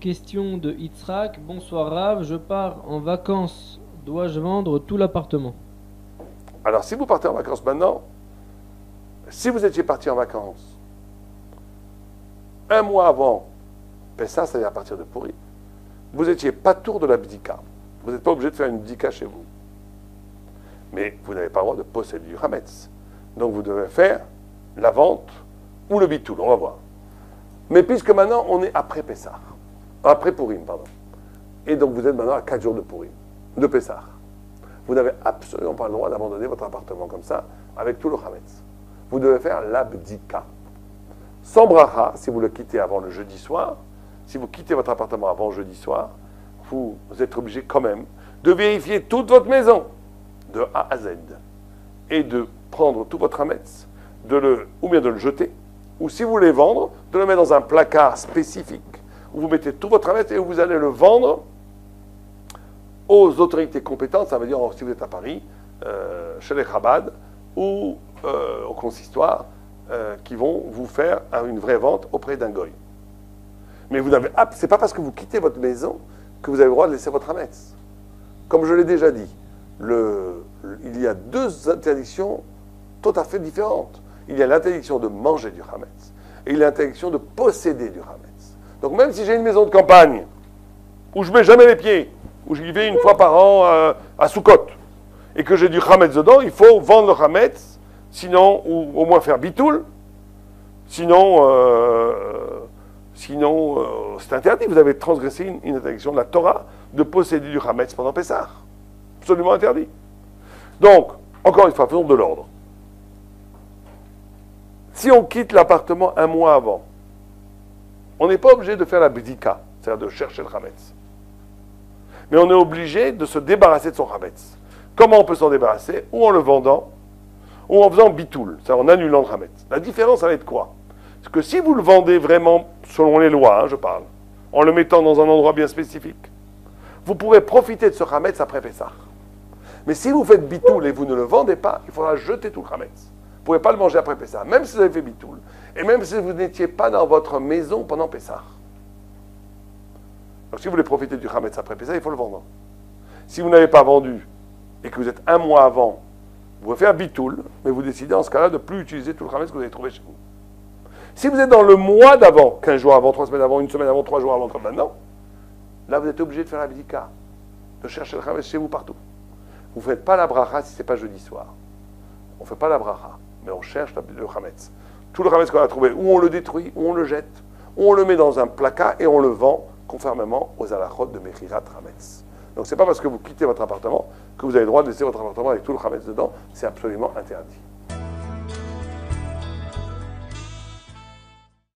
question de Yitzhak. Bonsoir Rav, je pars en vacances. Dois-je vendre tout l'appartement? Alors, si vous partez en vacances maintenant, si vous étiez parti en vacances un mois avant Pessah, c'est-à-dire à partir de Pourri, vous n'étiez pas tour de la bdika. Vous n'êtes pas obligé de faire une bdika chez vous. Mais vous n'avez pas le droit de posséder du Hametz. Donc vous devez faire la vente ou le bitoul, on va voir. Mais puisque maintenant on est après Pessah, après Pourim, pardon, et donc vous êtes maintenant à 4 jours de Pourim, de Pessah, vous n'avez absolument pas le droit d'abandonner votre appartement comme ça, avec tout le Hametz. Vous devez faire l'abdika. Sans bracha, si vous le quittez avant le jeudi soir, si vous quittez votre appartement avant jeudi soir, vous êtes obligé quand même de vérifier toute votre maison, de A à Z, et de prendre tout votre hametz, ou bien de le jeter, ou si vous voulez vendre, de le mettre dans un placard spécifique, où vous mettez tout votre hametz et où vous allez le vendre aux autorités compétentes, ça veut dire si vous êtes à Paris, chez les Chabad, ou au consistoire, qui vont vous faire une vraie vente auprès d'un goy. Mais c'est pas parce que vous quittez votre maison que vous avez le droit de laisser votre hametz. Comme je l'ai déjà dit, il y a deux interdictions tout à fait différentes. Il y a l'interdiction de manger du hametz et il y a l'interdiction de posséder du hametz. Donc même si j'ai une maison de campagne où je mets jamais les pieds, où j'y vais une fois par an à Soukot, et que j'ai du hametz dedans, il faut vendre le hametz, sinon, ou au moins faire bitoul, sinon c'est interdit. Vous avez transgressé une interdiction de la Torah de posséder du hametz pendant Pessah. Absolument interdit. Donc, encore une fois, faisons de l'ordre. Si on quitte l'appartement un mois avant, on n'est pas obligé de faire la bdika, c'est-à-dire de chercher le hametz. Mais on est obligé de se débarrasser de son hametz. Comment on peut s'en débarrasser? Ou en le vendant, ou en faisant bitoul, c'est-à-dire en annulant le hametz. La différence, ça va être quoi? C'est que si vous le vendez vraiment selon les lois, je parle, en le mettant dans un endroit bien spécifique, vous pourrez profiter de ce hametz après Pessah. Mais si vous faites bitoul et vous ne le vendez pas, il faudra jeter tout le hametz. Vous ne pouvez pas le manger après Pessah, même si vous avez fait bitoul. Et même si vous n'étiez pas dans votre maison pendant Pessah. Donc si vous voulez profiter du hametz après Pessah, il faut le vendre. Si vous n'avez pas vendu et que vous êtes un mois avant, vous pouvez faire bitoul, mais vous décidez en ce cas-là de ne plus utiliser tout le hametz que vous avez trouvé chez vous. Si vous êtes dans le mois d'avant, 15 jours avant, 3 semaines avant, 1 semaine avant, 3 jours avant, comme maintenant, là vous êtes obligé de faire la bdika, de chercher le hametz chez vous partout. Vous ne faites pas la bracha si ce n'est pas jeudi soir. On ne fait pas la bracha, mais on cherche le hametz. Tout le hametz qu'on a trouvé, ou on le détruit, ou on le jette, ou on le met dans un placard et on le vend conformément aux halachot de Mechirat Hametz. Donc ce n'est pas parce que vous quittez votre appartement que vous avez le droit de laisser votre appartement avec tout le hametz dedans, c'est absolument interdit.